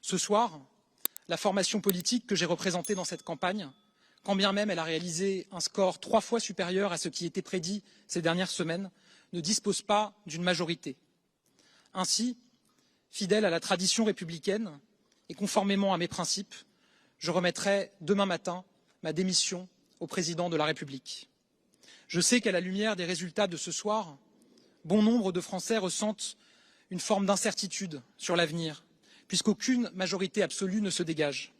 Ce soir, la formation politique que j'ai représentée dans cette campagne, quand bien même elle a réalisé un score 3 fois supérieur à ce qui était prédit ces dernières semaines, ne dispose pas d'une majorité. Ainsi, fidèle à la tradition républicaine et conformément à mes principes, je remettrai demain matin ma démission au président de la République. Je sais qu'à la lumière des résultats de ce soir, bon nombre de Français ressentent une forme d'incertitude sur l'avenir, puisqu'aucune majorité absolue ne se dégage.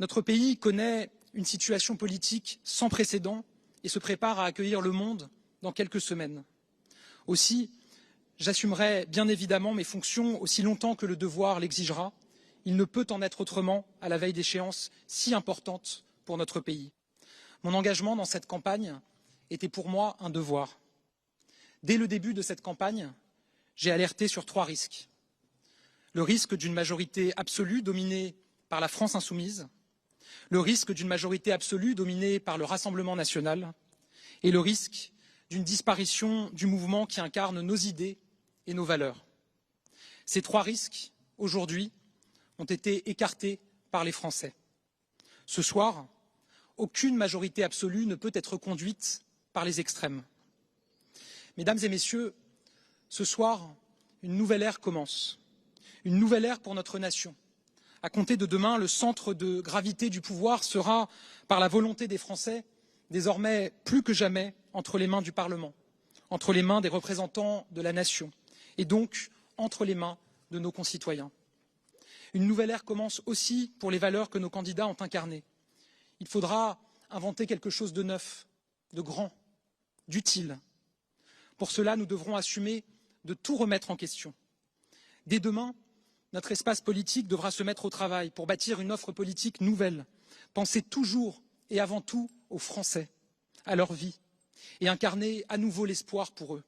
Notre pays connaît une situation politique sans précédent et se prépare à accueillir le monde dans quelques semaines. Aussi, j'assumerai bien évidemment mes fonctions aussi longtemps que le devoir l'exigera. Il ne peut en être autrement à la veille d'échéances si importantes pour notre pays. Mon engagement dans cette campagne était pour moi un devoir. Dès le début de cette campagne, j'ai alerté sur 3 risques. Le risque d'une majorité absolue dominée par la France insoumise, le risque d'une majorité absolue dominée par le Rassemblement national et le risque d'une disparition du mouvement qui incarne nos idées et nos valeurs. Ces 3 risques, aujourd'hui, ont été écartés par les Français. Ce soir, aucune majorité absolue ne peut être conduite par les extrêmes. Mesdames et messieurs, ce soir, une nouvelle ère commence. Une nouvelle ère pour notre nation. À compter de demain, le centre de gravité du pouvoir sera, par la volonté des Français, désormais plus que jamais entre les mains du Parlement, entre les mains des représentants de la nation, et donc entre les mains de nos concitoyens. Une nouvelle ère commence aussi pour les valeurs que nos candidats ont incarnées. Il faudra inventer quelque chose de neuf, de grand, d'utile. Pour cela, nous devrons assumer de tout remettre en question. Dès demain, notre espace politique devra se mettre au travail pour bâtir une offre politique nouvelle, penser toujours et avant tout aux Français, à leur vie, et incarner à nouveau l'espoir pour eux.